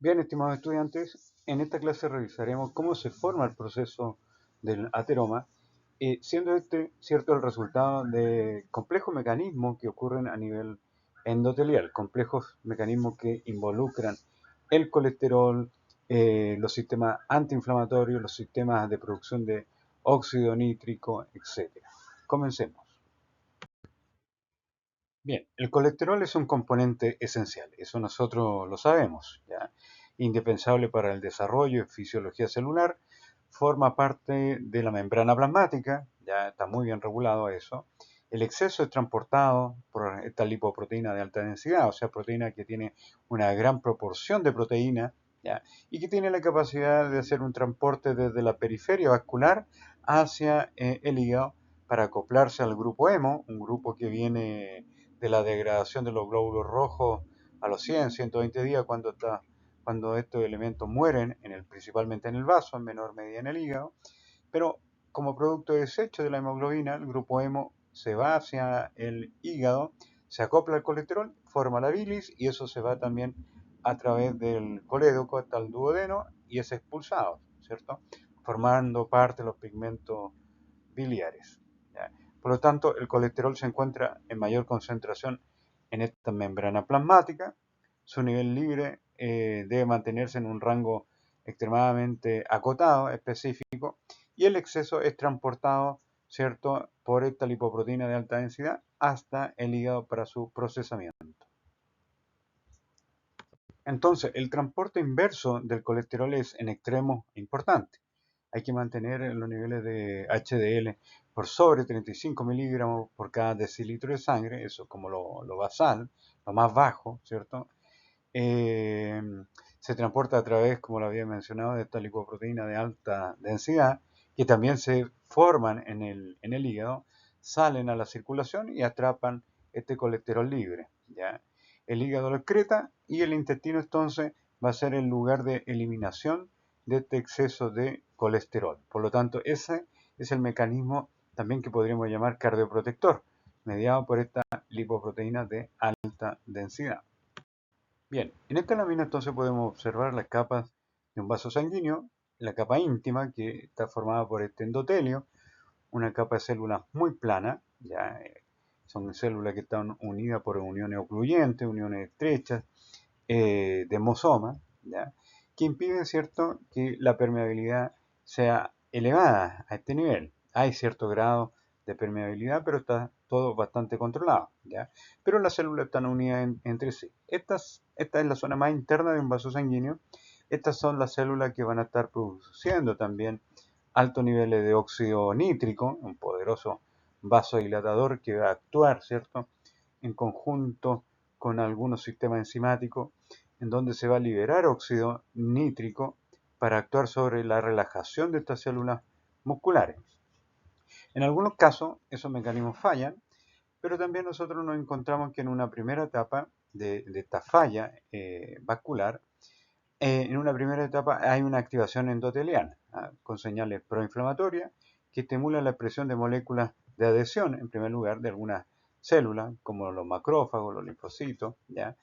Bien, estimados estudiantes, en esta clase revisaremos cómo se forma el proceso del ateroma, siendo este cierto el resultado de complejos mecanismos que ocurren a nivel endotelial, complejos mecanismos que involucran el colesterol, los sistemas antiinflamatorios, los sistemas de producción de óxido nítrico, etc. Comencemos. Bien, el colesterol es un componente esencial, eso nosotros lo sabemos, ¿ya? Indispensable para el desarrollo y fisiología celular, forma parte de la membrana plasmática, ya está muy bien regulado eso. El exceso es transportado por esta lipoproteína de alta densidad, o sea, proteína que tiene una gran proporción de proteína, ¿ya? Y que tiene la capacidad de hacer un transporte desde la periferia vascular hacia el hígado para acoplarse al grupo hemo, un grupo que viene de la degradación de los glóbulos rojos a los 100, 120 días cuando estos elementos mueren, principalmente en el vaso, en menor medida en el hígado, pero como producto de desecho de la hemoglobina, el grupo hemo se va hacia el hígado, se acopla al colesterol, forma la bilis y eso se va también a través del colédoco hasta el duodeno y es expulsado, ¿cierto? Formando parte de los pigmentos biliares. ¿Ya? Por lo tanto, el colesterol se encuentra en mayor concentración en esta membrana plasmática. Su nivel libre debe mantenerse en un rango extremadamente acotado, específico, y el exceso es transportado, ¿cierto?, por esta lipoproteína de alta densidad hasta el hígado para su procesamiento. Entonces, el transporte inverso del colesterol es en extremo importante. Hay que mantener los niveles de HDL por sobre 35 miligramos por cada decilitro de sangre, eso es como lo basal, lo más bajo, ¿cierto? Eh, Se transporta a través, como lo había mencionado, de esta lipoproteína de alta densidad, que también se forman en el hígado, salen a la circulación y atrapan este colesterol libre, ¿ya? El hígado lo excreta y el intestino entonces va a ser el lugar de eliminación de este exceso de colesterol. Por lo tanto, ese es el mecanismo también que podríamos llamar cardioprotector, mediado por esta lipoproteína de alta densidad. Bien, en esta lámina entonces podemos observar las capas de un vaso sanguíneo, la capa íntima que está formada por este endotelio, una capa de células muy plana, ya son células que están unidas por uniones ocluyentes, uniones estrechas, de mosoma, ¿ya? Que impiden, ¿cierto?, que la permeabilidad sea elevada a este nivel. Hay cierto grado de permeabilidad, pero está todo bastante controlado, ¿ya? Pero las células están unidas entre sí. Esta es la zona más interna de un vaso sanguíneo. Estas son las células que van a estar produciendo también altos niveles de óxido nítrico, un poderoso vasodilatador que va a actuar, ¿cierto?, en conjunto con algunos sistemas enzimáticos, en donde se va a liberar óxido nítrico para actuar sobre la relajación de estas células musculares. En algunos casos, esos mecanismos fallan, pero también nosotros nos encontramos que en una primera etapa de esta falla vascular, en una primera etapa hay una activación endotelial, con señales proinflamatorias que estimulan la expresión de moléculas de adhesión, en primer lugar, de algunas células, como los macrófagos, los linfocitos, ¿ya?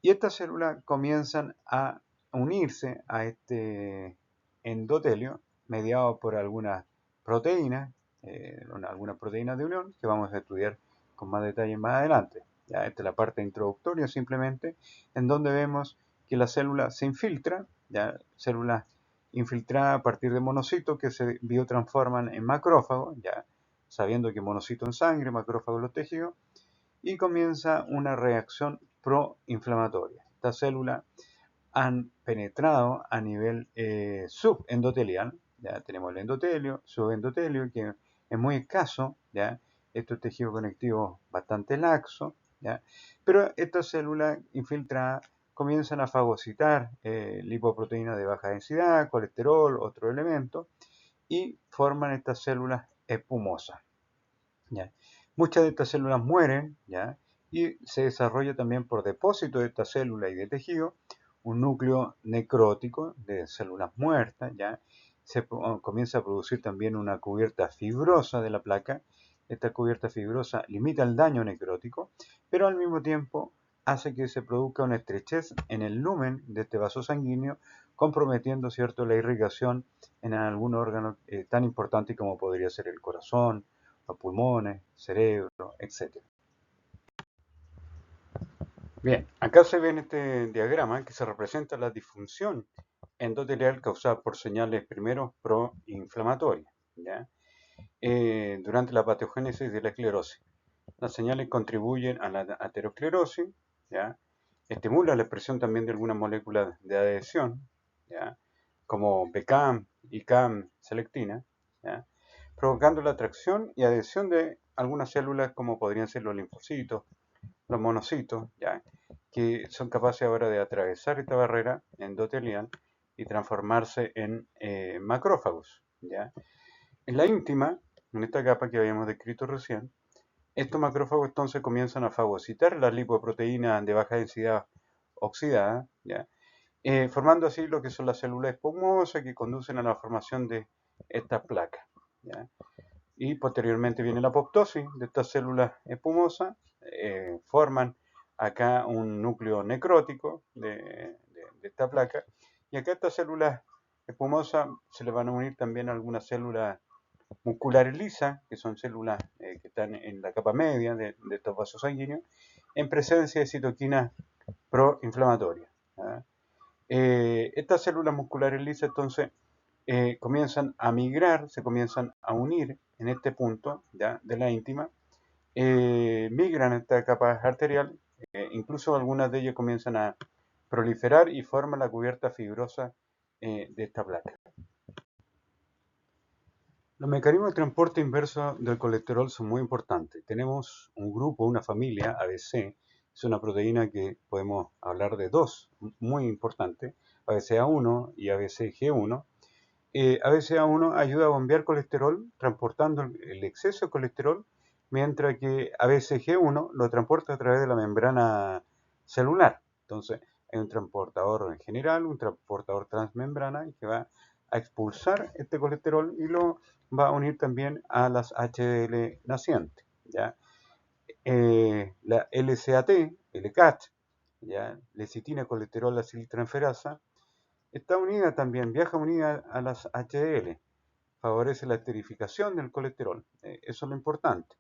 Y estas células comienzan a unirse a este endotelio, mediado por algunas proteínas de unión, que vamos a estudiar con más detalle más adelante. Ya, esta es la parte introductoria simplemente, en donde vemos que la célula se infiltra, ya, células infiltradas a partir de monocitos que se biotransforman en macrófagos, ya, sabiendo que monocitos en sangre, macrófagos en los tejidos, y comienza una reacción proinflamatoria. Estas células han penetrado a nivel subendotelial, ya tenemos el endotelio, subendotelio, que es muy escaso, ya, estos tejidos conectivos bastante laxos, ya, pero estas células infiltradas comienzan a fagocitar lipoproteínas de baja densidad, colesterol, otros elementos, y forman estas células espumosas. ¿Ya? Muchas de estas células mueren, ¿ya? Y se desarrolla también por depósito de estas células y de tejido un núcleo necrótico de células muertas, ¿ya? Comienza a producir también una cubierta fibrosa de la placa. Esta cubierta fibrosa limita el daño necrótico, pero al mismo tiempo hace que se produzca una estrechez en el lumen de este vaso sanguíneo, comprometiendo, ¿cierto?, la irrigación en algún órgano tan importante como podría ser el corazón, los pulmones, cerebro, etc. Bien, acá se ve en este diagrama que se representa la disfunción endotelial causada por señales primero proinflamatorias, ¿ya? Durante la patogénesis de la esclerosis. Las señales contribuyen a la aterosclerosis, ¿ya? Estimula la expresión también de algunas moléculas de adhesión, ¿ya? Como PCAM, ICAM, selectina, ¿ya? Provocando la atracción y adhesión de algunas células como podrían ser los linfocitos, los monocitos, ¿ya? Que son capaces ahora de atravesar esta barrera endotelial y transformarse en macrófagos, ¿ya? En la íntima, en esta capa que habíamos descrito recién, estos macrófagos entonces comienzan a fagocitar las lipoproteínas de baja densidad oxidada, ¿ya? Formando así lo que son las células esponjosas que conducen a la formación de estas placas, ¿ya? Y posteriormente viene la apoptosis de estas células espumosas, forman acá un núcleo necrótico de esta placa, y acá a estas células espumosas se le van a unir también algunas células musculares lisas, que son células que están en la capa media de estos vasos sanguíneos, en presencia de citoquinas proinflamatorias. ¿Ah? Estas células musculares lisas entonces comienzan a migrar, se comienzan a unir en este punto ¿ya? De la íntima, migran a esta capa arterial, incluso algunas de ellas comienzan a proliferar y forman la cubierta fibrosa de esta placa. Los mecanismos de transporte inverso del colesterol son muy importantes. Tenemos un grupo, una familia, ABC, es una proteína que podemos hablar de dos muy importantes, ABCA1 y ABCG1. ABCA1 ayuda a bombear colesterol transportando el exceso de colesterol, mientras que ABCG1 lo transporta a través de la membrana celular. Entonces, hay un transportador en general, un transportador transmembrana que va a expulsar este colesterol y lo va a unir también a las HDL nacientes, ¿ya? La LCAT, LCAT, ¿ya? Lecitina colesterol aciltransferasa, está unida también, viaja unida a las HDL, favorece la esterificación del colesterol, eso es lo importante.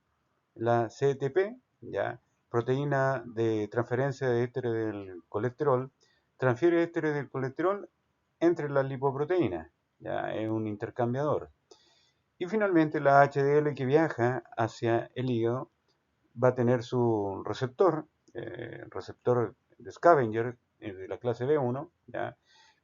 La CETP, ¿ya? Proteína de transferencia de ésteres del colesterol, transfiere ésteres del colesterol entre las lipoproteínas, ¿ya? Es un intercambiador. Y finalmente la HDL que viaja hacia el hígado va a tener su receptor de scavenger de la clase B1, ¿ya?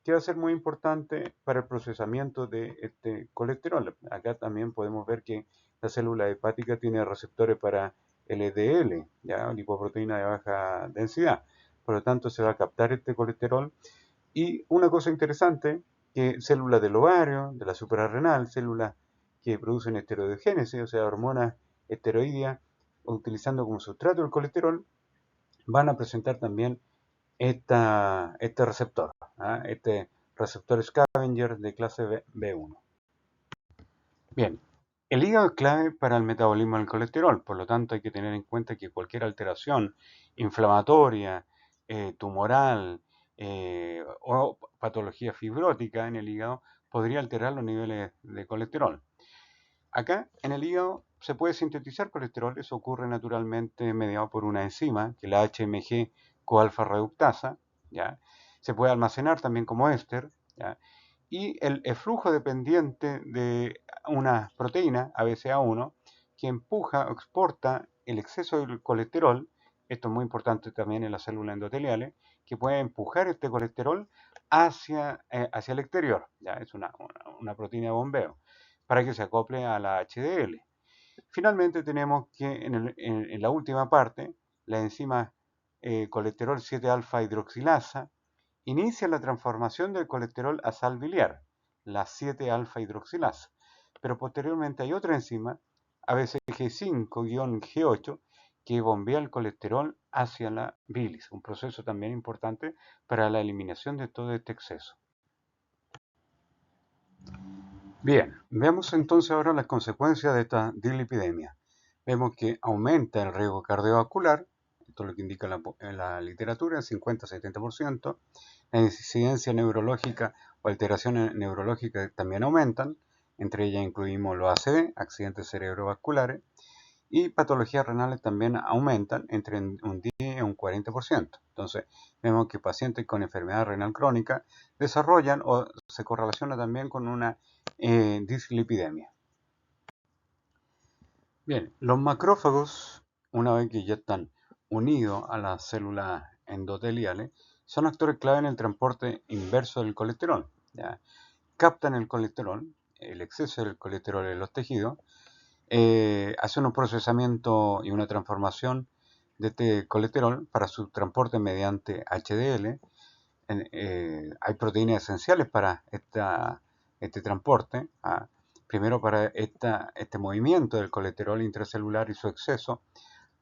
Que va a ser muy importante para el procesamiento de este colesterol. Acá también podemos ver que la célula hepática tiene receptores para LDL, ¿ya? Lipoproteína de baja densidad. Por lo tanto, se va a captar este colesterol. Y una cosa interesante, que células del ovario, de la suprarrenal, células que producen esteroidogénesis, o sea, hormonas esteroideas, utilizando como sustrato el colesterol, van a presentar también este receptor, ¿ah? Este receptor scavenger de clase B1. Bien, el hígado es clave para el metabolismo del colesterol, por lo tanto hay que tener en cuenta que cualquier alteración inflamatoria, tumoral o patología fibrótica en el hígado podría alterar los niveles de colesterol. Acá en el hígado se puede sintetizar colesterol, eso ocurre naturalmente mediado por una enzima, que es la HMG coalfa reductasa, ¿ya? Se puede almacenar también como éster, ¿ya? Y el flujo dependiente de una proteína, ABCA1, que empuja o exporta el exceso del colesterol, esto es muy importante también en las células endoteliales, que puede empujar este colesterol hacia el exterior, ¿ya? Es una proteína de bombeo, para que se acople a la HDL. Finalmente tenemos que en la última parte, la enzima colesterol 7-alfa hidroxilasa inicia la transformación del colesterol a sal biliar, la 7-alfa hidroxilasa. Pero posteriormente hay otra enzima, ABCG5-G8, que bombea el colesterol hacia la bilis, un proceso también importante para la eliminación de todo este exceso. Bien, veamos entonces ahora las consecuencias de esta dislipidemia. Vemos que aumenta el riesgo cardiovascular, esto es lo que indica la literatura, 50-70%. La incidencia neurológica o alteraciones neurológicas también aumentan, entre ellas incluimos los ACV, accidentes cerebrovasculares, y patologías renales también aumentan entre un 10 y un 40%. Entonces, vemos que pacientes con enfermedad renal crónica desarrollan o se correlaciona también con una dislipidemia. Bien, los macrófagos, una vez que ya están unidos a las células endoteliales, son actores clave en el transporte inverso del colesterol. ¿Ya? Captan el colesterol, el exceso del colesterol en los tejidos, hacen un procesamiento y una transformación de este colesterol para su transporte mediante HDL. Hay proteínas esenciales para este transporte. Primero para este movimiento del colesterol intracelular y su exceso,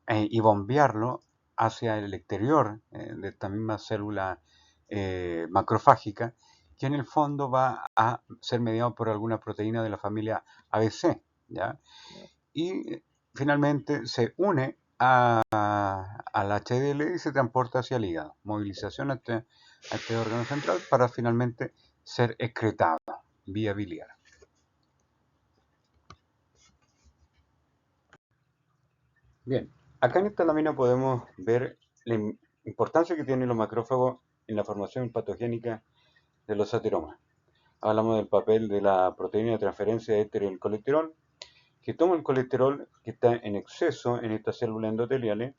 y bombearlo hacia el exterior de esta misma célula macrofágica, que en el fondo va a ser mediado por alguna proteína de la familia ABC, ¿ya? Y finalmente se une al HDL y se transporta hacia el hígado, movilización a este órgano central para finalmente ser excretado vía biliar. Bien, acá en esta lámina podemos ver la importancia que tienen los macrófagos en la formación patogénica de los ateromas. Hablamos del papel de la proteína de transferencia de éter en el colesterol, que toma el colesterol que está en exceso en estas células endoteliales,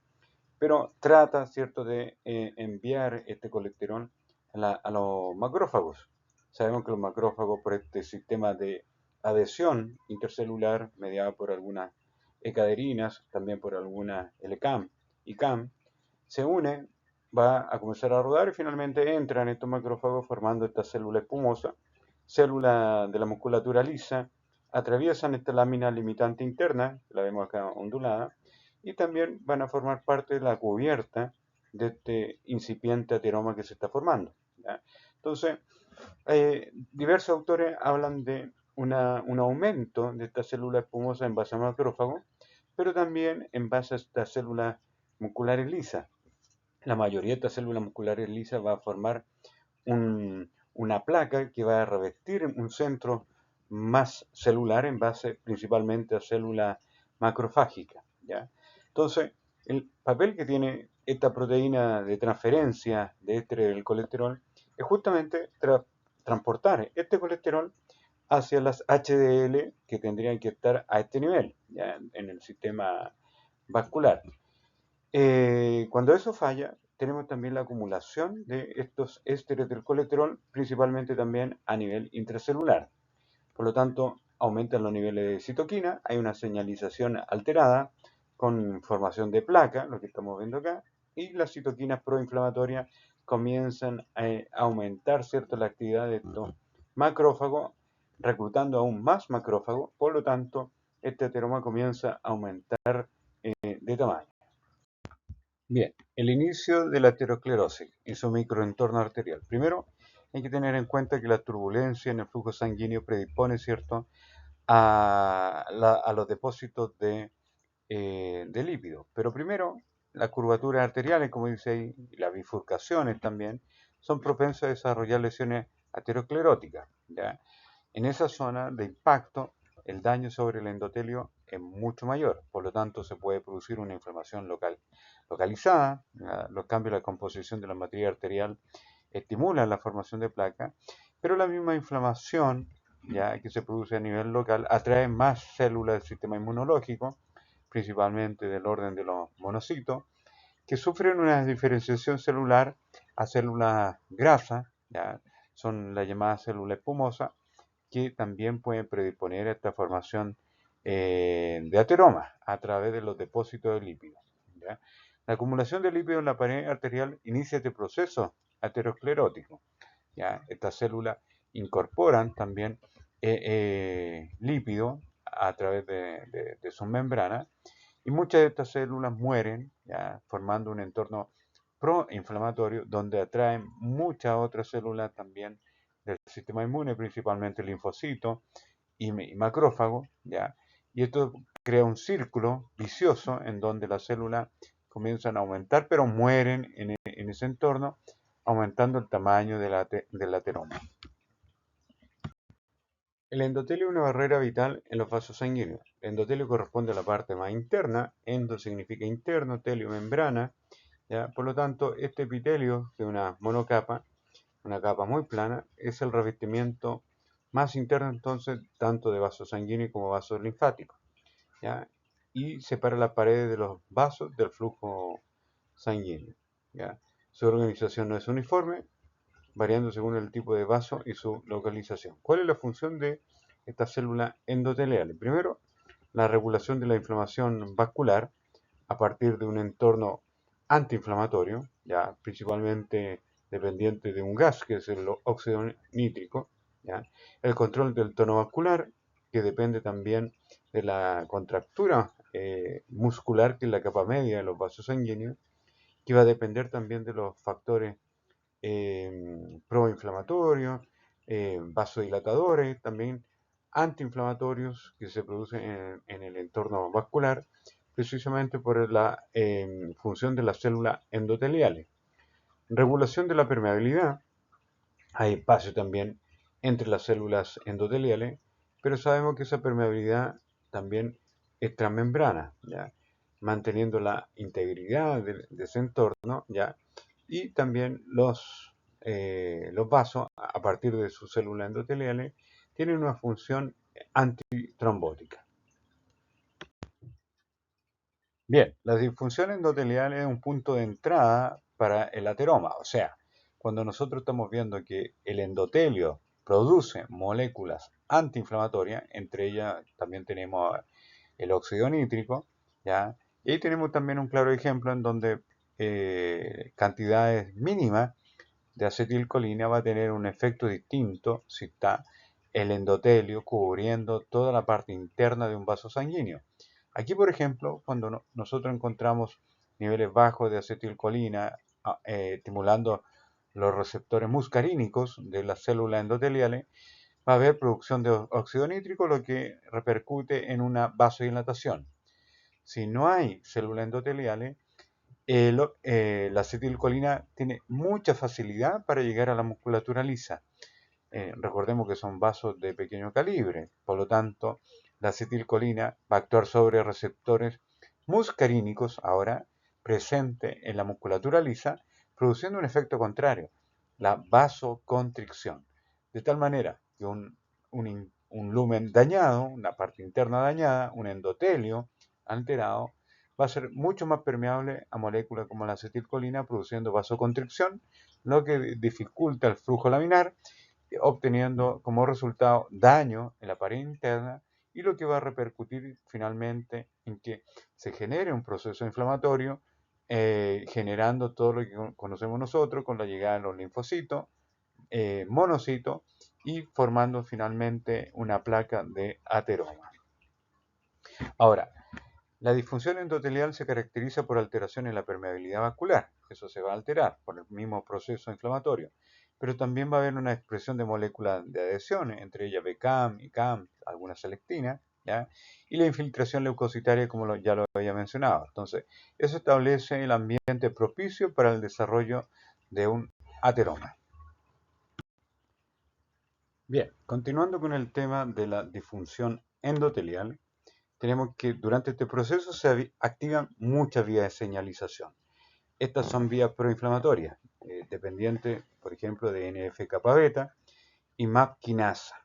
pero trata, ¿cierto?, de enviar este colesterol a los macrófagos. Sabemos que los macrófagos, por este sistema de adhesión intercelular mediado por algunas ecaderinas, también por algunas LCAM y CAM, se une, va a comenzar a rodar y finalmente entran estos macrófagos formando esta célula espumosa, célula de la musculatura lisa, atraviesan esta lámina limitante interna, la vemos acá ondulada, y también van a formar parte de la cubierta de este incipiente ateroma que se está formando. ¿Ya? Entonces, diversos autores hablan de un aumento de esta célula espumosa en base a macrófago, pero también en base a estas células musculares lisas. La mayoría de estas células musculares lisas va a formar una placa que va a revestir un centro más celular en base principalmente a células macrofágicas. ¿Ya? Entonces, el papel que tiene esta proteína de transferencia de éster del colesterol es justamente transportar este colesterol hacia las HDL que tendrían que estar a este nivel, ¿ya?, en el sistema vascular. Cuando eso falla, tenemos también la acumulación de estos ésteres del colesterol, principalmente también a nivel intracelular. Por lo tanto, aumentan los niveles de citoquina, hay una señalización alterada con formación de placa, lo que estamos viendo acá, y las citoquinas proinflamatorias comienzan a aumentar, ¿cierto?, la actividad de estos macrófagos, reclutando aún más macrófagos. Por lo tanto, este ateroma comienza a aumentar de tamaño. Bien, el inicio de la aterosclerosis y su microentorno arterial. Primero, hay que tener en cuenta que la turbulencia en el flujo sanguíneo predispone, ¿cierto?, a los depósitos de lípidos. Pero primero, las curvaturas arteriales, como dice ahí, y las bifurcaciones también, son propensas a desarrollar lesiones ateroscleróticas, ¿ya? En esa zona de impacto, el daño sobre el endotelio es mucho mayor, por lo tanto se puede producir una inflamación localizada. Los cambios en la composición de la matriz arterial estimulan la formación de placas, pero la misma inflamación, ya que se produce a nivel local, atrae más células del sistema inmunológico, principalmente del orden de los monocitos, que sufren una diferenciación celular a células grasas, ¿ya? Son la llamada célula espumosa, que también pueden predisponer a esta formación de ateromas a través de los depósitos de lípidos, ¿ya? La acumulación de lípidos en la pared arterial inicia este proceso aterosclerótico, ¿ya? Estas células incorporan también lípidos a través de sus membranas, y muchas de estas células mueren, ¿ya?, formando un entorno proinflamatorio donde atraen muchas otras células también del sistema inmune, principalmente linfocitos y macrófagos, ¿ya? Y esto crea un círculo vicioso en donde la célula comienzan a aumentar, pero mueren en ese entorno, aumentando el tamaño del ateroma. El endotelio es una barrera vital en los vasos sanguíneos. El endotelio corresponde a la parte más interna, endo significa interno, telio membrana, ¿ya? Por lo tanto, este epitelio, que es una monocapa, una capa muy plana, es el revestimiento más interno entonces tanto de vasos sanguíneos como vasos linfáticos, ¿ya? Y separa las paredes de los vasos del flujo sanguíneo, ¿ya? Su organización no es uniforme, variando según el tipo de vaso y su localización. ¿Cuál es la función de estas células endoteliales? Primero, la regulación de la inflamación vascular a partir de un entorno antiinflamatorio, ya principalmente dependiente de un gas que es el óxido nítrico, ¿ya? El control del tono vascular, que depende también de la contractura muscular, que es la capa media de los vasos sanguíneos, que va a depender también de los factores proinflamatorios, vasodilatadores, también antiinflamatorios que se producen en el entorno vascular, precisamente por la función de las células endoteliales. Regulación de la permeabilidad. Hay espacio también entre las células endoteliales, pero sabemos que esa permeabilidad también es transmembrana, ¿ya? Manteniendo la integridad de ese entorno, ¿ya? Y también los vasos, a partir de sus células endoteliales, tienen una función antitrombótica. Bien, la disfunción endotelial es un punto de entrada para el ateroma, o sea, cuando nosotros estamos viendo que el endotelio produce moléculas antiinflamatorias, entre ellas también tenemos el óxido nítrico, ¿ya? Y ahí tenemos también un claro ejemplo en donde cantidades mínimas de acetilcolina va a tener un efecto distinto si está el endotelio cubriendo toda la parte interna de un vaso sanguíneo. Aquí, por ejemplo, cuando nosotros encontramos niveles bajos de acetilcolina estimulando los receptores muscarínicos de las células endoteliales, va a haber producción de óxido nítrico, lo que repercute en una vasodilatación. Si no hay células endoteliales, la acetilcolina tiene mucha facilidad para llegar a la musculatura lisa. Recordemos que son vasos de pequeño calibre, por lo tanto, la acetilcolina va a actuar sobre receptores muscarínicos ahora presentes en la musculatura lisa, produciendo un efecto contrario, la vasoconstricción. De tal manera que un lumen dañado, una parte interna dañada, un endotelio alterado, va a ser mucho más permeable a moléculas como la acetilcolina, produciendo vasoconstricción, lo que dificulta el flujo laminar, obteniendo como resultado daño en la pared interna y lo que va a repercutir finalmente en que se genere un proceso inflamatorio, generando todo lo que conocemos nosotros con la llegada de los linfocitos, monocitos y formando finalmente una placa de ateroma. Ahora, la disfunción endotelial se caracteriza por alteración en la permeabilidad vascular, eso se va a alterar por el mismo proceso inflamatorio, pero también va a haber una expresión de moléculas de adhesiones, entre ellas BCAM, ICAM, algunas selectinas, ¿ya? Y la infiltración leucocitaria, como ya lo había mencionado. Entonces, eso establece el ambiente propicio para el desarrollo de un ateroma. Bien, continuando con el tema de la disfunción endotelial, tenemos que durante este proceso se activan muchas vías de señalización. Estas son vías proinflamatorias, dependientes, por ejemplo, de NF-kappa beta y MAP quinasa.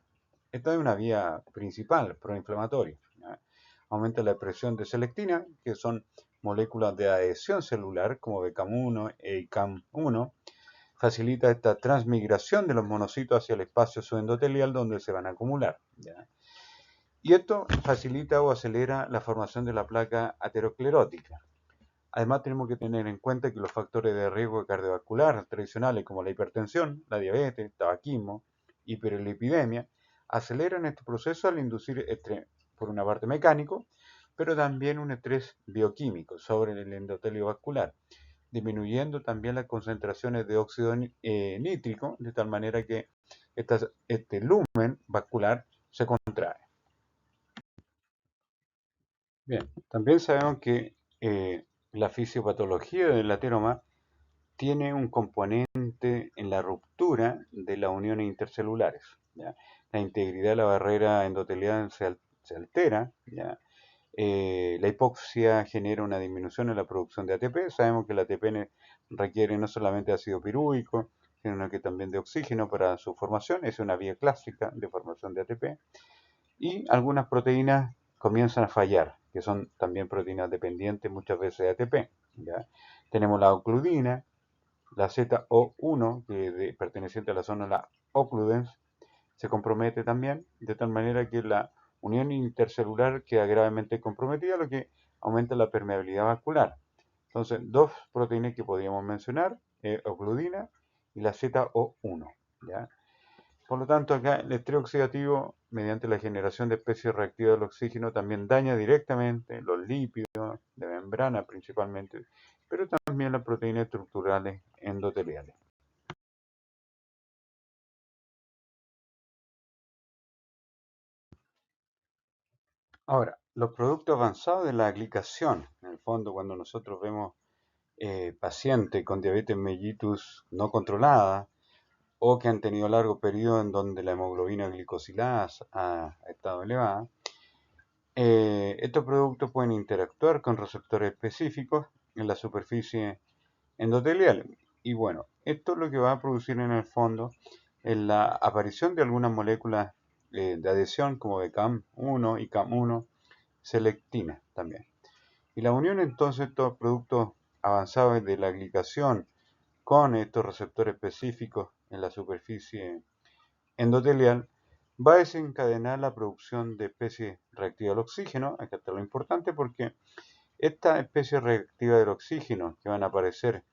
Esta es una vía principal proinflamatoria, ¿ya? Aumenta la expresión de selectina, que son moléculas de adhesión celular como BCAM1 e ICAM1. Facilita esta transmigración de los monocitos hacia el espacio subendotelial donde se van a acumular, ¿ya? Y esto facilita o acelera la formación de la placa aterosclerótica. Además, tenemos que tener en cuenta que los factores de riesgo cardiovascular tradicionales como la hipertensión, la diabetes, tabaquismo, hiperlipidemia, aceleran este proceso al inducir estrés, por una parte mecánico, pero también un estrés bioquímico sobre el endotelio vascular, disminuyendo también las concentraciones de óxido nítrico, de tal manera que este lumen vascular se contrae. Bien, también sabemos que la fisiopatología del ateroma tiene un componente en la ruptura de las uniones intercelulares, ¿ya? La integridad de la barrera endotelial se altera, ¿ya? La hipoxia genera una disminución en la producción de ATP. Sabemos que el ATP requiere no solamente ácido pirúvico, sino que también de oxígeno para su formación. Es una vía clásica de formación de ATP. Y algunas proteínas comienzan a fallar, que son también proteínas dependientes muchas veces de ATP, ¿ya? Tenemos la ocludina, la ZO1, que perteneciente a la zona de la occludens, se compromete también, de tal manera que la unión intercelular queda gravemente comprometida, lo que aumenta la permeabilidad vascular. Entonces, dos proteínas que podríamos mencionar, ocludina y la ZO1, ¿ya? Por lo tanto, acá el estrés oxidativo, mediante la generación de especies reactivas del oxígeno, también daña directamente los lípidos de membrana principalmente, pero también las proteínas estructurales endoteliales. Ahora, los productos avanzados de la glicación, en el fondo, cuando nosotros vemos pacientes con diabetes mellitus no controlada o que han tenido largo periodo en donde la hemoglobina glicosilada ha estado elevada, estos productos pueden interactuar con receptores específicos en la superficie endotelial. Y bueno, esto es lo que va a producir en el fondo en la aparición de algunas moléculas de adhesión como de CAM1 y CAM1, selectina también. Y la unión entonces de estos productos avanzados de la glicación con estos receptores específicos en la superficie endotelial va a desencadenar la producción de especies reactivas al oxígeno. Acá está lo importante porque estas especies reactivas del oxígeno que van a aparecer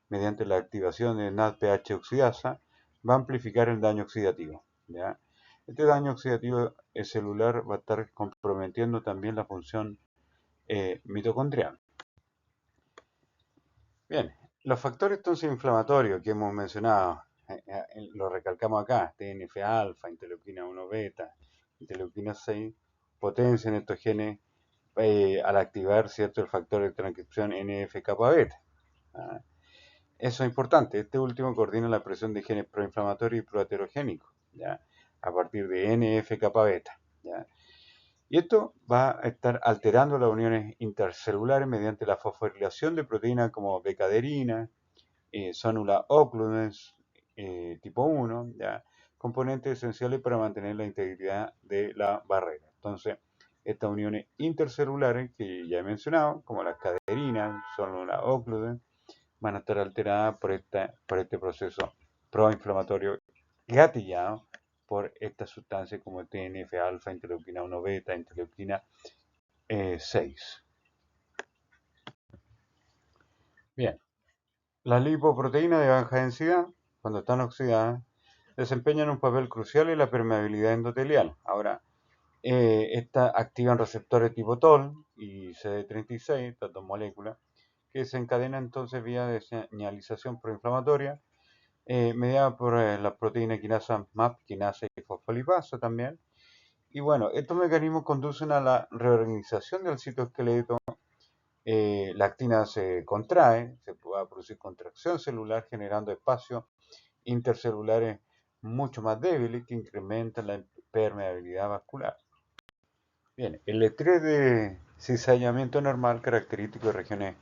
mediante la activación de NADPH oxidasa va a amplificar el daño oxidativo, ¿ya? Este daño oxidativo celular va a estar comprometiendo también la función mitocondrial. Bien, los factores entonces inflamatorios que hemos mencionado, lo recalcamos acá, TNF-alfa, interleuquina 1 beta, interleuquina 6, potencian estos genes al activar cierto el factor de transcripción NF-kappa beta. ¿Ah? Eso es importante, este último coordina la presión de genes proinflamatorios y proaterogénicos, ¿ya? A partir de NF-kappa beta, ¿ya? Y esto va a estar alterando las uniones intercelulares mediante la fosforilación de proteínas como becaderina, sonula occludens tipo 1, ¿ya? Componentes esenciales para mantener la integridad de la barrera. Entonces, estas uniones intercelulares que ya he mencionado, como las caderinas, sonula occludens, van a estar alteradas por este proceso proinflamatorio gatillado por estas sustancias como TNF-alfa, interleuquina 1 beta, interleuquina 6. Bien, las lipoproteínas de baja densidad, cuando están oxidadas, desempeñan un papel crucial en la permeabilidad endotelial. Ahora, estas activan receptores tipo TOL y CD36, estas dos moléculas, que se encadenan entonces vía de señalización proinflamatoria mediada por la proteína quinasa MAP, quinasa y fosfolipasa también. Y bueno, estos mecanismos conducen a la reorganización del citoesqueleto. La actina se contrae, se va a producir contracción celular generando espacios intercelulares mucho más débiles que incrementan la permeabilidad vascular. Bien, el estrés de cizallamiento normal característico de regiones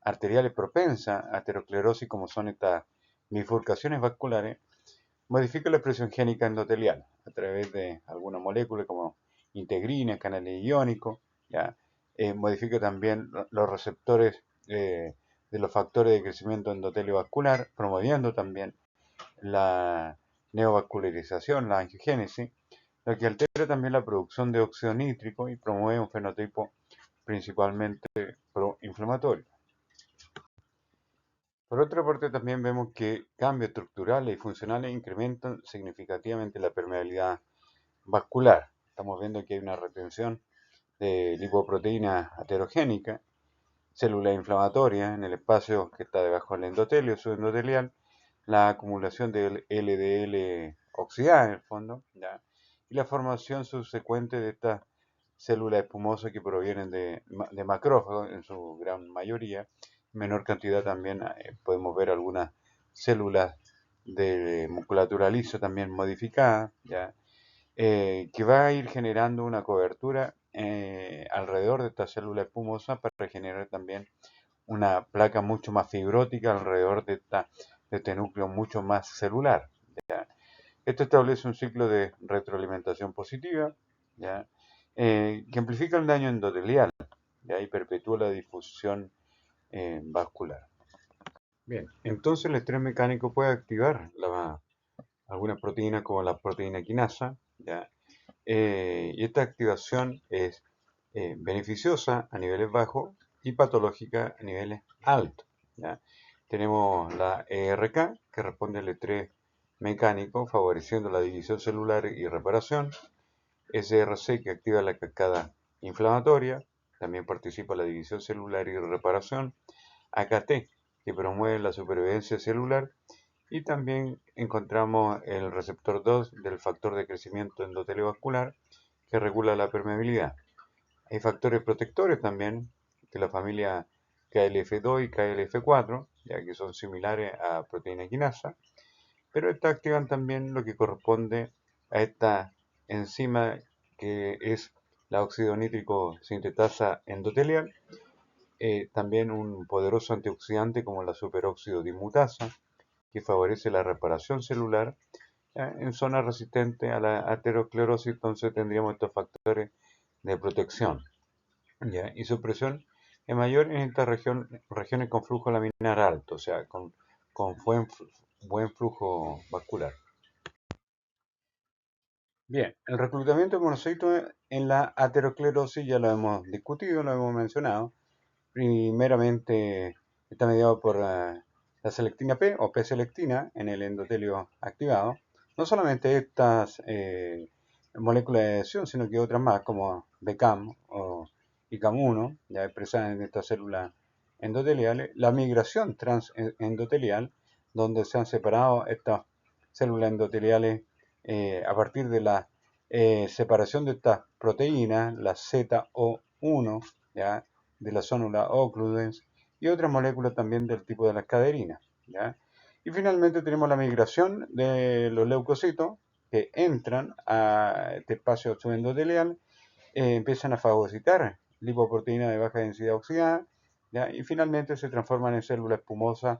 arteriales propensas a aterosclerosis como son estas bifurcaciones vasculares modifica la expresión génica endotelial a través de algunas moléculas como integrina, canales iónicos, ¿ya? Modifica también los receptores de los factores de crecimiento endotelio vascular, promoviendo también la neovascularización, la angiogénesis, lo que altera también la producción de óxido nítrico y promueve un fenotipo principalmente proinflamatorio. Por otra parte, también vemos que cambios estructurales y funcionales incrementan significativamente la permeabilidad vascular. Estamos viendo que hay una retención de lipoproteínas aterogénicas, células inflamatorias en el espacio que está debajo del endotelio, subendotelial, la acumulación de LDL oxidada en el fondo, ¿ya? Y la formación subsecuente de estas células espumosas que provienen de macrófagos en su gran mayoría. En menor cantidad también podemos ver algunas células de musculatura lisa también modificada, ¿ya? Que va a ir generando una cobertura alrededor de esta célula espumosa para generar también una placa mucho más fibrótica alrededor de este núcleo mucho más celular, ¿ya? Esto establece un ciclo de retroalimentación positiva, ¿ya? Que amplifica el daño endotelial, ¿ya? Y perpetúa la difusión vascular. Bien, entonces el estrés mecánico puede activar algunas proteínas como la proteína quinasa, ¿ya? Y esta activación es beneficiosa a niveles bajos y patológica a niveles altos, ¿ya? Tenemos la ERK, que responde al estrés mecánico, favoreciendo la división celular y reparación. SRC, que activa la cascada inflamatoria, también participa en la división celular y reparación. AKT, que promueve la supervivencia celular. Y también encontramos el receptor 2 del factor de crecimiento endoteliovascular, que regula la permeabilidad. Hay factores protectores también de la familia KLF2 y KLF4, ya que son similares a proteína quinasa, pero estas activan también lo que corresponde a esta enzima que es la óxido nítrico sintetasa endotelial, también un poderoso antioxidante como la superóxido dismutasa, que favorece la reparación celular en zonas resistentes a la aterosclerosis. Entonces tendríamos estos factores de protección, ¿ya? Y su presión es mayor en estas regiones con flujo laminar alto, o sea, con buen flujo vascular. Bien, el reclutamiento de monocitos en la aterosclerosis ya lo hemos discutido, lo hemos mencionado. Primeramente está mediado por la selectina P o P-selectina en el endotelio activado. No solamente estas moléculas de adhesión, sino que otras más como BCAM o ICAM1, ya expresadas en estas células endoteliales. La migración transendotelial, donde se han separado estas células endoteliales a partir de la separación de estas proteínas, la ZO1, ¿ya? De la zónula occludens y otras moléculas también del tipo de las caderinas, ¿ya? Y finalmente tenemos la migración de los leucocitos que entran a este espacio subendotelial, empiezan a fagocitar lipoproteínas de baja densidad oxidada, ¿ya? Y finalmente se transforman en células espumosas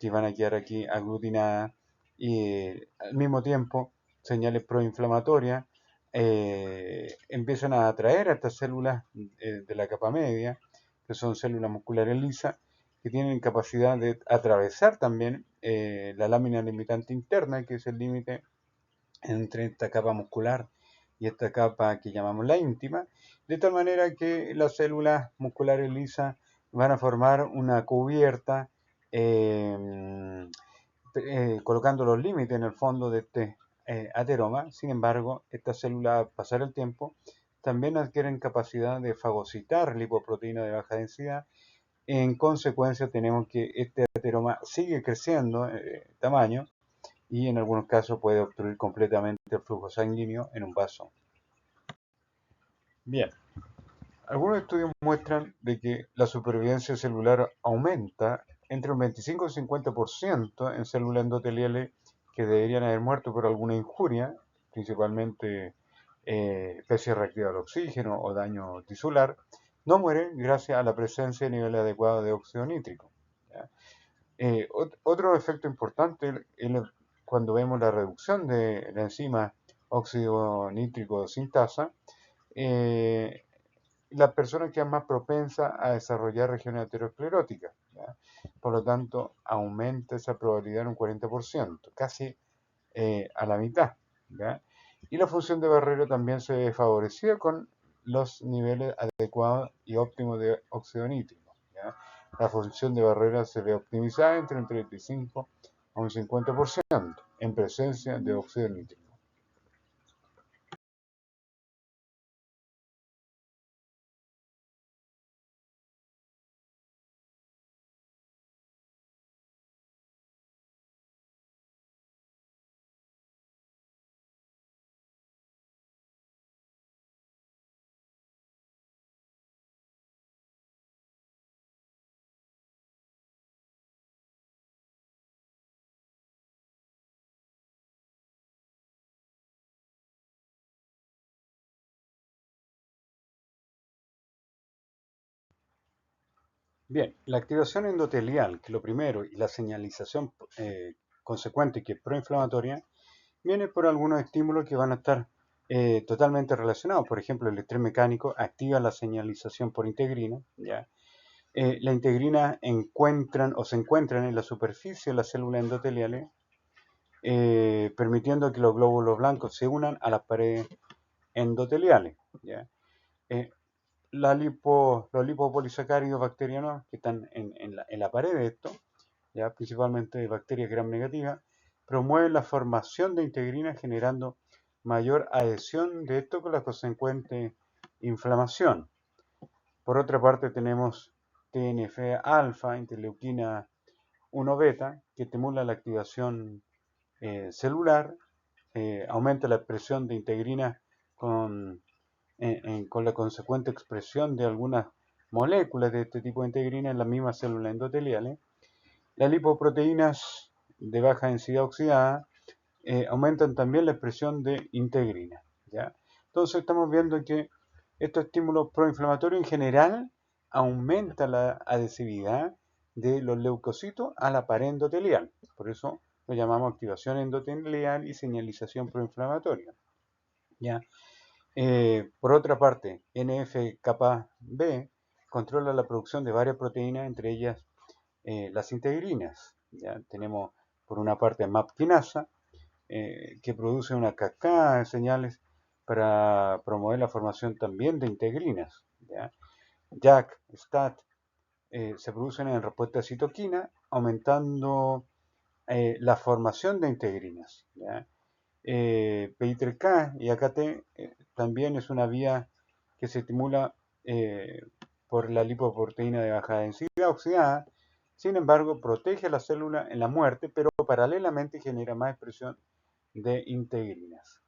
que van a quedar aquí aglutinadas y al mismo tiempo señales proinflamatorias empiezan a atraer a estas células de la capa media, que son células musculares lisas, que tienen capacidad de atravesar también la lámina limitante interna, que es el límite entre esta capa muscular y esta capa que llamamos la íntima, de tal manera que las células musculares lisas van a formar una cubierta colocando los límites en el fondo de este ateroma. Sin embargo, estas células al pasar el tiempo también adquieren capacidad de fagocitar lipoproteína de baja densidad. En consecuencia, tenemos que este ateroma sigue creciendo en tamaño y en algunos casos puede obstruir completamente el flujo sanguíneo en un vaso. Bien, algunos estudios muestran de que la supervivencia celular aumenta entre un 25 y 50% en células endoteliales que deberían haber muerto por alguna injuria, principalmente especie reactiva al oxígeno o daño tisular, no mueren gracias a la presencia de niveles adecuados de óxido nítrico, ¿ya? Otro efecto importante es cuando vemos la reducción de la enzima óxido nítrico sintasa, eh, las personas quedan más propensas a desarrollar regiones ateroscleróticas, ¿ya? Por lo tanto, aumenta esa probabilidad en un 40%, casi a la mitad, ¿ya? Y la función de barrera también se ve favorecida con los niveles adecuados y óptimos de óxido nítrico, ¿ya? La función de barrera se ve optimizada entre un 35 a un 50% en presencia de óxido nítrico. Bien, la activación endotelial, que es lo primero, y la señalización consecuente, que es proinflamatoria, viene por algunos estímulos que van a estar totalmente relacionados. Por ejemplo, el estrés mecánico activa la señalización por integrina, ¿ya? La integrina se encuentran en la superficie de las células endoteliales, permitiendo que los glóbulos blancos se unan a las paredes endoteliales, ¿ya? Eh, los lipopolisacáridos bacterianos que están en la pared de esto, ¿ya? Principalmente bacterias gram negativas, promueven la formación de integrina generando mayor adhesión de esto con la consecuente inflamación. Por otra parte tenemos TNF-alfa, interleuquina 1 beta, que estimula la activación celular, aumenta la expresión de integrina con, con la consecuente expresión de algunas moléculas de este tipo de integrina en las mismas células endoteliales. Las lipoproteínas de baja densidad oxidada aumentan también la expresión de integrina, ¿ya? Entonces estamos viendo que estos estímulos proinflamatorios en general aumentan la adhesividad de los leucocitos a la pared endotelial. Por eso lo llamamos activación endotelial y señalización proinflamatoria, ¿ya? Por otra parte, NF-kappa B controla la producción de varias proteínas, entre ellas las integrinas. ¿Ya? Tenemos por una parte MAP quinasa, que produce una cascada de señales para promover la formación también de integrinas. ¿Ya? JAK, STAT, se producen en respuesta a citoquina, aumentando la formación de integrinas. ¿Ya? PI3K y AKT también es una vía que se estimula por la lipoproteína de baja densidad oxidada. Sin embargo, protege a la célula en la muerte, pero paralelamente genera más expresión de integrinas.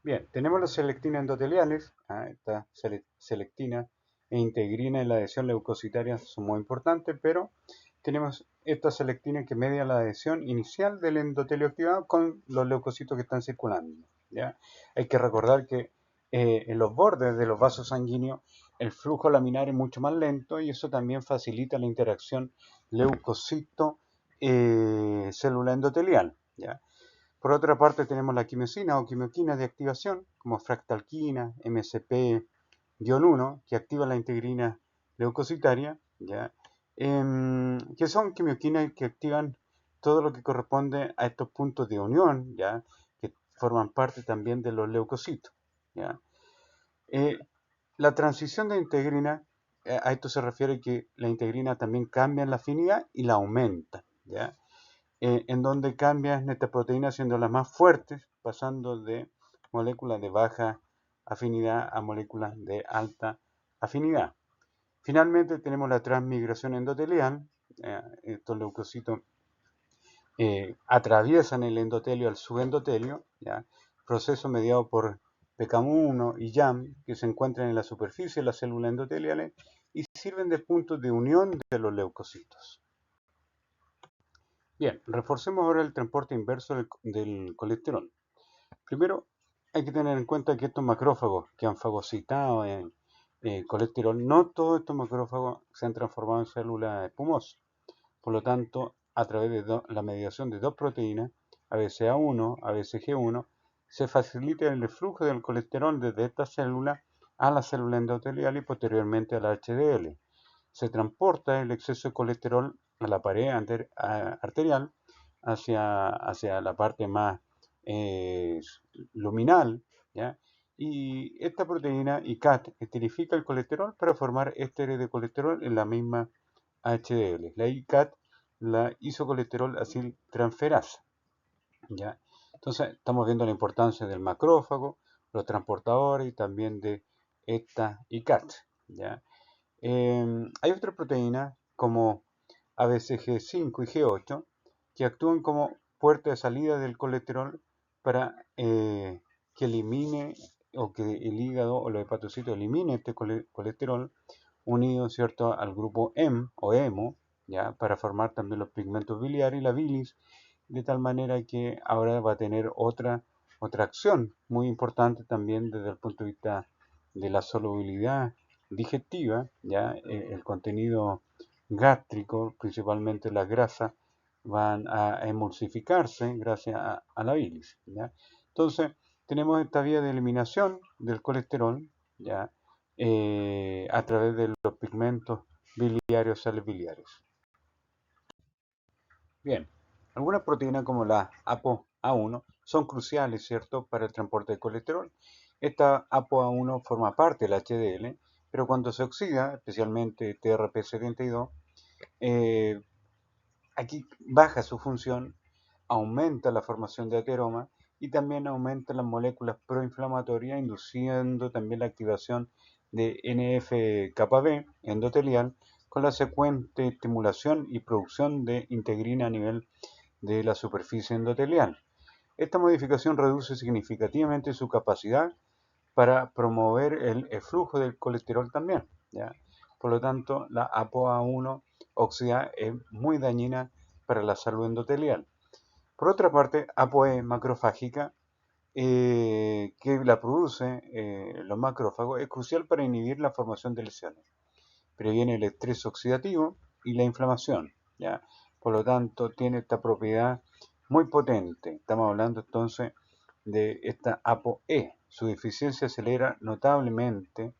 Bien, tenemos las selectinas endoteliales, esta selectina e integrina en la adhesión leucocitaria son muy importantes, pero tenemos esta selectina que media la adhesión inicial del endotelio activado con los leucocitos que están circulando, ¿ya? Hay que recordar que en los bordes de los vasos sanguíneos el flujo laminar es mucho más lento y eso también facilita la interacción leucocito-célula endotelial, ¿ya? Por otra parte tenemos la quimiosina o quimioquinas de activación, como fractalquina, MSP-1, que activa la integrina leucocitaria, ¿ya? Que son quimioquinas que activan todo lo que corresponde a estos puntos de unión, ¿ya? Que forman parte también de los leucocitos, ¿ya? Eh, la transición de integrina, a esto se refiere que la integrina también cambia en la afinidad y la aumenta, ¿ya? En donde cambian estas proteínas siendo las más fuertes, pasando de moléculas de baja afinidad a moléculas de alta afinidad. Finalmente tenemos la transmigración endotelial. Estos leucocitos atraviesan el endotelio al subendotelio, ¿ya? Proceso mediado por PKM1 y YAM, que se encuentran en la superficie de las células endoteliales y sirven de puntos de unión de los leucocitos. Bien, reforcemos ahora el transporte inverso del colesterol. Primero, hay que tener en cuenta que estos macrófagos que han fagocitado en colesterol, no todos estos macrófagos se han transformado en células espumosas. Por lo tanto, a través de la mediación de dos proteínas, ABCA1, ABCG1, se facilita el flujo del colesterol desde esta célula a la célula endotelial y posteriormente a la HDL. Se transporta el exceso de colesterol a la pared arterial hacia la parte más eh, luminal, ¿ya? Y esta proteína ICAT esterifica el colesterol para formar ésteres de colesterol en la misma HDL. La ICAT, la isocolesterol aciltransferasa, ¿ya? Entonces estamos viendo la importancia del macrófago, los transportadores y también de esta ICAT, ¿ya? Hay otras proteínas como ABCG5 y G8 que actúan como puerta de salida del colesterol para que elimine o que el hígado o los hepatocitos elimine este colesterol unido, ¿cierto?, al grupo M o hemo, ¿ya? Para formar también los pigmentos biliares y la bilis, de tal manera que ahora va a tener otra Otra acción muy importante también desde el punto de vista de la solubilidad digestiva, ya el contenido gástrico, principalmente las grasas, van a emulsificarse gracias a la bilis, ¿ya? Entonces, tenemos esta vía de eliminación del colesterol, ¿ya? A través de los pigmentos biliarios, sales biliares. Bien, algunas proteínas como la ApoA1 son cruciales, ¿cierto?, para el transporte de colesterol. Esta ApoA1 forma parte del HDL, pero cuando se oxida, especialmente TRP72, eh, aquí baja su función, aumenta la formación de ateroma y también aumenta las moléculas proinflamatorias, induciendo también la activación de NF-κB endotelial con la secuente estimulación y producción de integrina a nivel de la superficie endotelial. Esta modificación reduce significativamente su capacidad para promover el flujo del colesterol también, ¿ya? Por lo tanto, la ApoA1 oxidada es muy dañina para la salud endotelial. Por otra parte, ApoE macrofágica, que la produce los macrófagos, es crucial para inhibir la formación de lesiones. Previene el estrés oxidativo y la inflamación, ¿ya? Por lo tanto, tiene esta propiedad muy potente. Estamos hablando entonces de esta ApoE. Su deficiencia acelera notablemente,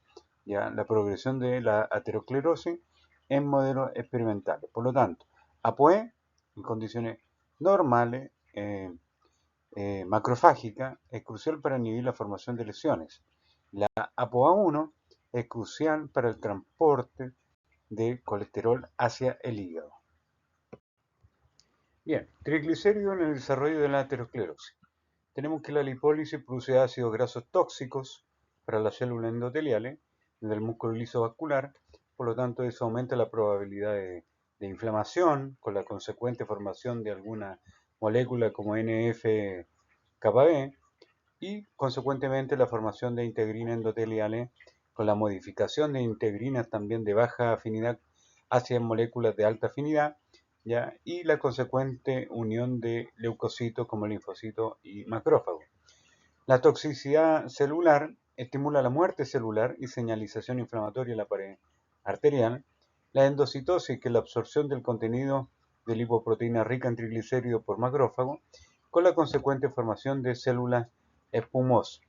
¿ya?, la progresión de la aterosclerosis en modelos experimentales. Por lo tanto, ApoE en condiciones normales, macrofágica, es crucial para inhibir la formación de lesiones. La ApoA1 es crucial para el transporte de colesterol hacia el hígado. Bien, triglicéridos en el desarrollo de la aterosclerosis. Tenemos que la lipólisis produce ácidos grasos tóxicos para las células endoteliales del músculo liso vascular, por lo tanto eso aumenta la probabilidad de inflamación con la consecuente formación de alguna molécula como NF-κB y consecuentemente la formación de integrinas endoteliales con la modificación de integrinas también de baja afinidad hacia moléculas de alta afinidad, ¿ya?, y la consecuente unión de leucocitos como linfocitos y macrófagos. La toxicidad celular estimula la muerte celular y señalización inflamatoria en la pared arterial. La endocitosis, que es la absorción del contenido de lipoproteína rica en triglicéridos por macrófago, con la consecuente formación de células espumosas,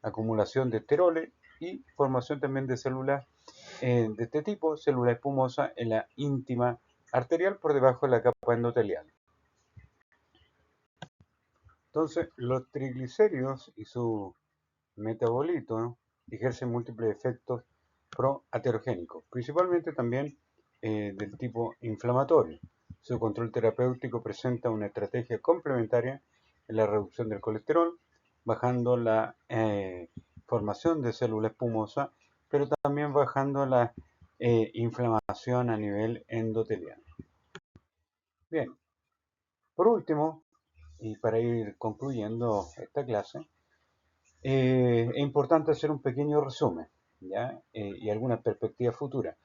acumulación de esteroles y formación también de células de este tipo, célula espumosa en la íntima arterial por debajo de la capa endotelial. Entonces, los triglicéridos y su metabolito, ¿no?, ejercen múltiples efectos proaterogénicos, principalmente también del tipo inflamatorio. Su control terapéutico presenta una estrategia complementaria en la reducción del colesterol, bajando la formación de célula espumosa, pero también bajando la inflamación a nivel endotelial. Bien, por último, y para ir concluyendo esta clase, es importante hacer un pequeño resumen, ¿ya? Y algunas perspectivas futuras.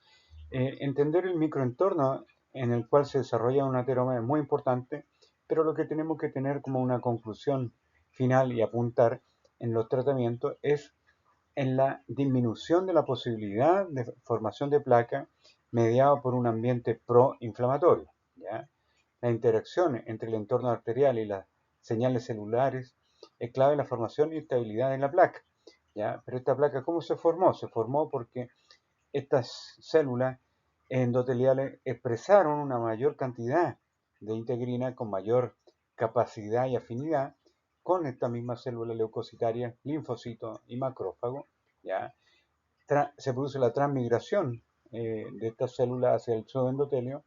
Entender el microentorno en el cual se desarrolla una ateroma es muy importante, pero lo que tenemos que tener como una conclusión final y apuntar en los tratamientos es en la disminución de la posibilidad de formación de placa mediada por un ambiente proinflamatorio, ¿ya? La interacción entre el entorno arterial y las señales celulares es clave en la formación y estabilidad de la placa, ¿ya? Pero esta placa, ¿cómo se formó? Se formó porque estas células endoteliales expresaron una mayor cantidad de integrina con mayor capacidad y afinidad con esta misma célula leucocitaria, linfocitos y macrófago, ¿ya? Se produce la transmigración de estas células hacia el pseudoendotelio,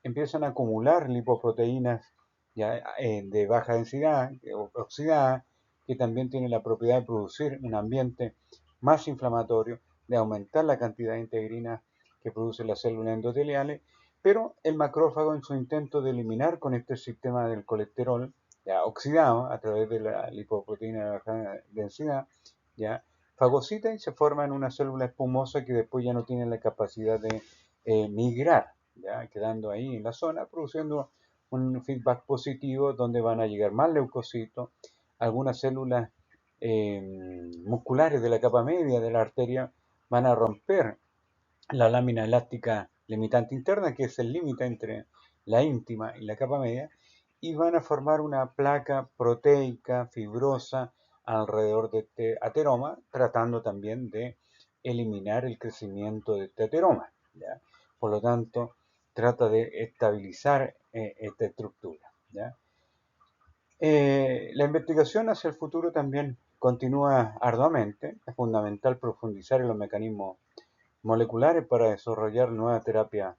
empiezan a acumular lipoproteínas, ¿ya?, de baja densidad, oxidadas, que también tienen la propiedad de producir un ambiente más inflamatorio, de aumentar la cantidad de integrina que producen las células endoteliales, pero el macrófago, en su intento de eliminar con este sistema del colesterol ya oxidado a través de la lipoproteína de baja densidad, ya fagocita y se forma en una célula espumosa que después ya no tiene la capacidad de migrar, ya quedando ahí en la zona, produciendo un feedback positivo donde van a llegar más leucocitos, algunas células musculares de la capa media de la arteria van a romper la lámina elástica limitante interna, que es el límite entre la íntima y la capa media, y van a formar una placa proteica fibrosa alrededor de este ateroma, tratando también de eliminar el crecimiento de este ateroma, ¿ya? Por lo tanto, trata de estabilizar esta estructura, ¿ya? La investigación hacia el futuro también continúa arduamente. Es fundamental profundizar en los mecanismos moleculares para desarrollar nueva terapia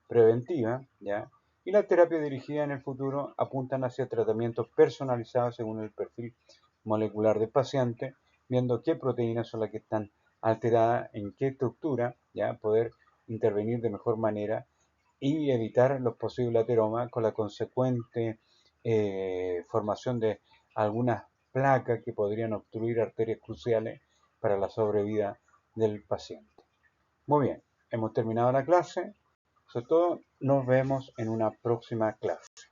preventiva, ¿ya? Y la terapia dirigida en el futuro apuntan hacia tratamientos personalizados según el perfil molecular del paciente, viendo qué proteínas son las que están alteradas, en qué estructura, ¿ya? Poder intervenir de mejor manera y evitar los posibles ateromas con la consecuente formación de algunas placas que podrían obstruir arterias cruciales para la sobrevida del paciente. Muy bien, hemos terminado la clase. Sobre todo, nos vemos en una próxima clase.